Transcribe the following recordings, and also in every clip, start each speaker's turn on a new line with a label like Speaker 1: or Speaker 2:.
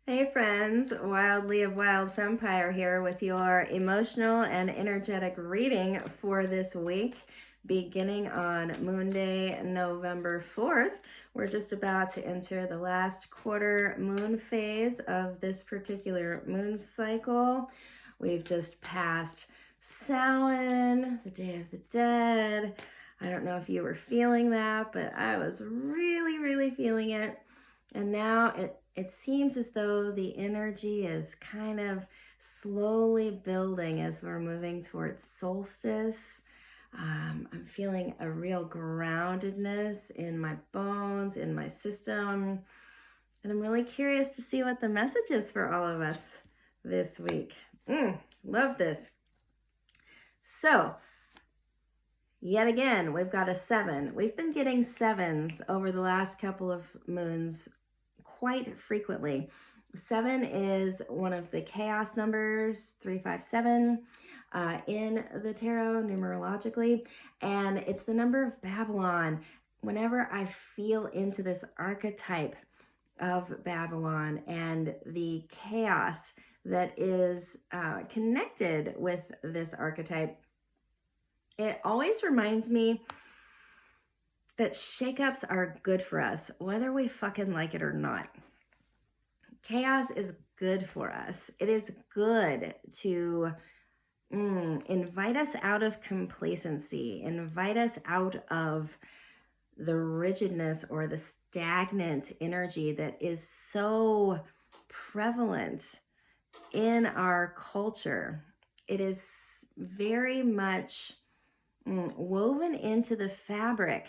Speaker 1: Hey friends, Wildly of Wild Vampire here with your emotional and energetic reading for this week, beginning on Moonday, November 4th. We're just about to enter the last quarter moon phase of this particular moon cycle. We've just passed Samhain, the Day of the Dead. I don't know if you were feeling that, but I was really feeling it. And now it seems as though the energy is kind of slowly building as we're moving towards solstice. I'm feeling a real groundedness in my bones, in my system. And I'm really curious to see what the message is for all of us this week. Love this. So, yet again, we've got a 7. We've been getting 7s over the last couple of moons quite frequently. 7 is one of the chaos numbers, 357, in the tarot numerologically, and it's the number of Babylon. Whenever I feel into this archetype of Babylon and the chaos that is connected with this archetype, it always reminds me that shakeups are good for us, whether we fucking like it or not. Chaos is good for us. It is good to invite us out of complacency, invite us out of the rigidness or the stagnant energy that is so prevalent in our culture. It is very much woven into the fabric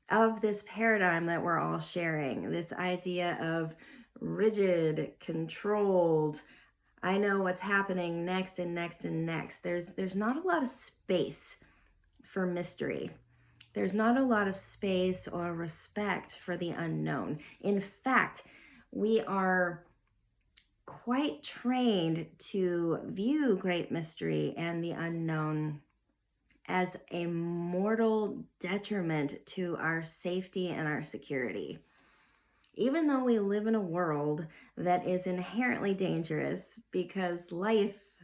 Speaker 1: of this paradigm that we're all sharing, this idea of rigid, controlled, I know what's happening next and next and next. There's not a lot of space for mystery. There's not a lot of space or respect for the unknown. In fact, we are quite trained to view great mystery and the unknown as a mortal detriment to our safety and our security. Even though we live in a world that is inherently dangerous, because life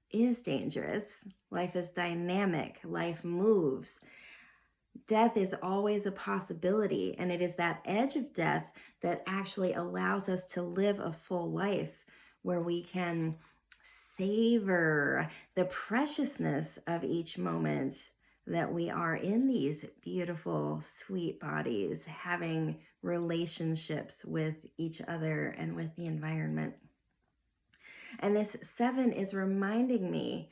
Speaker 1: is dangerous, life is dynamic, life moves, death is always a possibility, and it is that edge of death that actually allows us to live a full life where we can savor the preciousness of each moment that we are in these beautiful, sweet bodies, having relationships with each other and with the environment. And this 7 is reminding me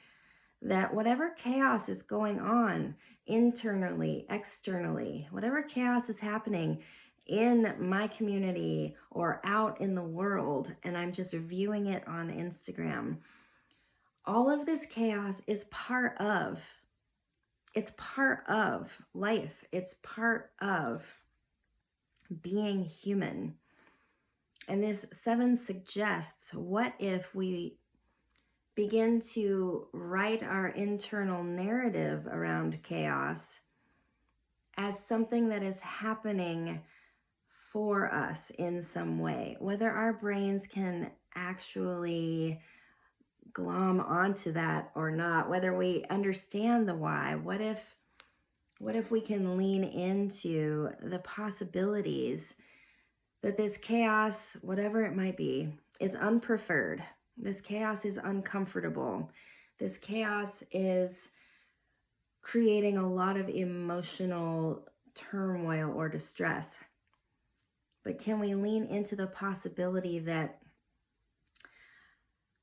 Speaker 1: that whatever chaos is going on internally, externally, whatever chaos is happening in my community or out in the world, and I'm just viewing it on Instagram, all of this chaos is part of life. It's part of being human. And this 7 suggests, what if we begin to write our internal narrative around chaos as something that is happening for us in some way, whether our brains can actually glom onto that or not, whether we understand the why. What if we can lean into the possibilities that this chaos, whatever it might be, is unpreferred. This chaos is uncomfortable. This chaos is creating a lot of emotional turmoil or distress. But can we lean into the possibility that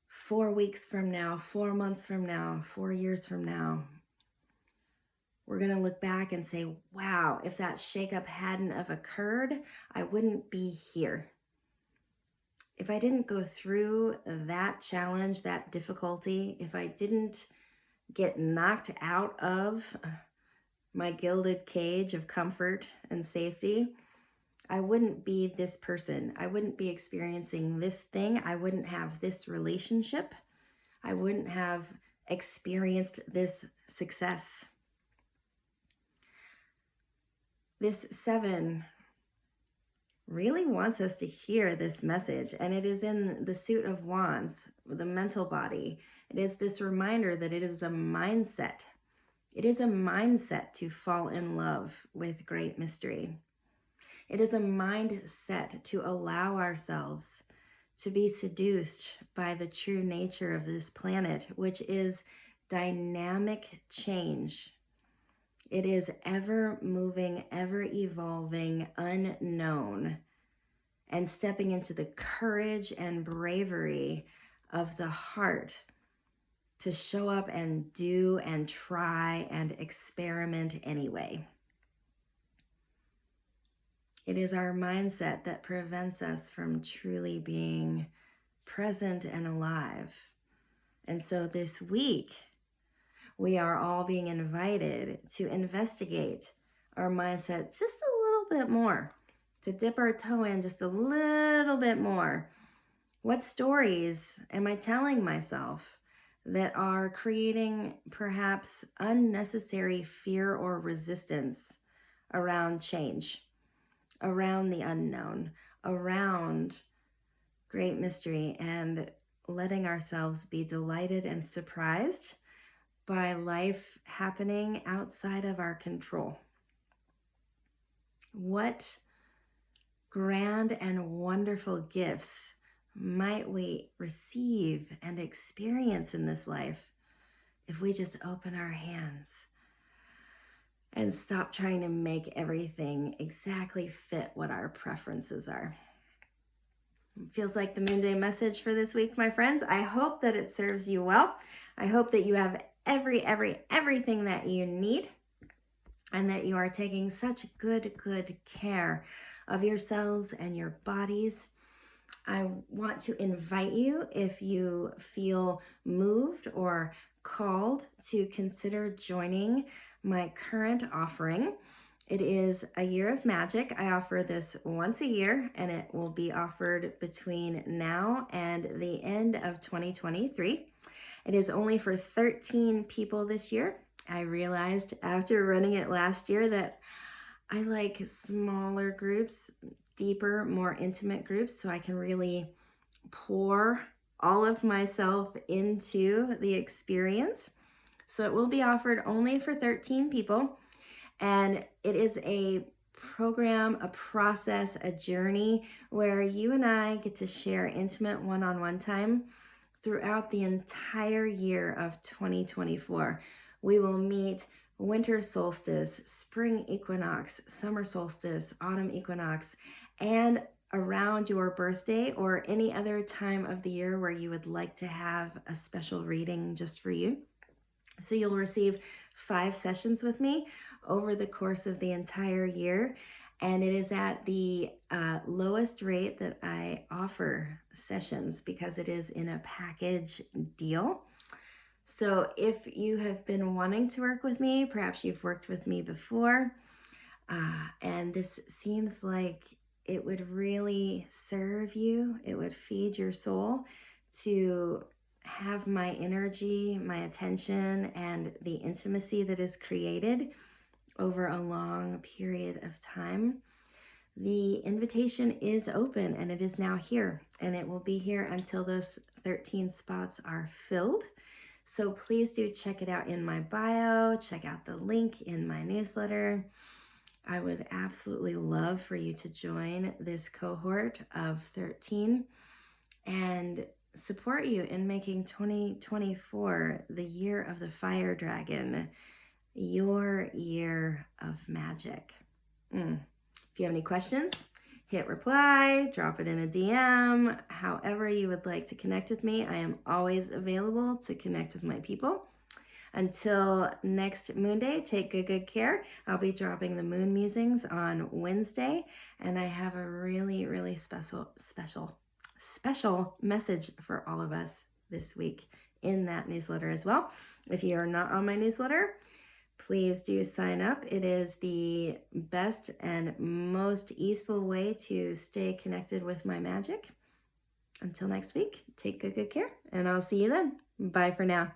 Speaker 1: 4 weeks from now, 4 months from now, 4 years from now, we're going to look back and say, wow, if that shakeup hadn't have occurred, I wouldn't be here. If I didn't go through that challenge, that difficulty, if I didn't get knocked out of my gilded cage of comfort and safety, I wouldn't be this person. I wouldn't be experiencing this thing. I wouldn't have this relationship. I wouldn't have experienced this success. This 7 really wants us to hear this message, and it is in the suit of wands, the mental body. It is this reminder that it is a mindset. It is a mindset to fall in love with great mystery. It is a mindset to allow ourselves to be seduced by the true nature of this planet, which is dynamic change. It is ever moving, ever evolving, unknown, and stepping into the courage and bravery of the heart to show up and do and try and experiment anyway. It is our mindset that prevents us from truly being present and alive. And so this week, we are all being invited to investigate our mindset just a little bit more, to dip our toe in just a little bit more. What stories am I telling myself that are creating perhaps unnecessary fear or resistance around change, around the unknown, around great mystery, and letting ourselves be delighted and surprised by life happening outside of our control? What grand and wonderful gifts might we receive and experience in this life if we just open our hands and stop trying to make everything exactly fit what our preferences are? It feels like the Moonday message for this week, my friends. I hope that it serves you well. I hope that you have everything that you need, and that you are taking such good care of yourselves and your bodies. I want to invite you, if you feel moved or called, to consider joining my current offering. It is a year of magic. I offer this once a year, and it will be offered between now and the end of 2023. It is only for 13 people this year. I realized after running it last year that I like smaller groups, deeper, more intimate groups, so I can really pour all of myself into the experience. So it will be offered only for 13 people. And it is a program, a process, a journey where you and I get to share intimate one-on-one time throughout the entire year of 2024. We will meet winter solstice, spring equinox, summer solstice, autumn equinox, and around your birthday or any other time of the year where you would like to have a special reading just for you. So you'll receive 5 sessions with me over the course of the entire year. And it is at the lowest rate that I offer sessions because it is in a package deal. So if you have been wanting to work with me, perhaps you've worked with me before, and this seems like it would really serve you, it would feed your soul to have my energy, my attention, and the intimacy that is created over a long period of time. The invitation is open, and it is now here, and it will be here until those 13 spots are filled. So please do check it out in my bio, check out the link in my newsletter. I would absolutely love for you to join this cohort of 13 and support you in making 2024 the year of the fire dragon, your year of magic. If you have any questions, hit reply, drop it in a DM, however you would like to connect with me. I am always available to connect with my people. Until next Moonday, take good care. I'll be dropping the moon musings on Wednesday, and I have a really special message for all of us this week in that newsletter as well. If you are not on my newsletter, please do sign up. It is the best and most easeful way to stay connected with my magic. Until next week, take good care, and I'll see you then. Bye for now.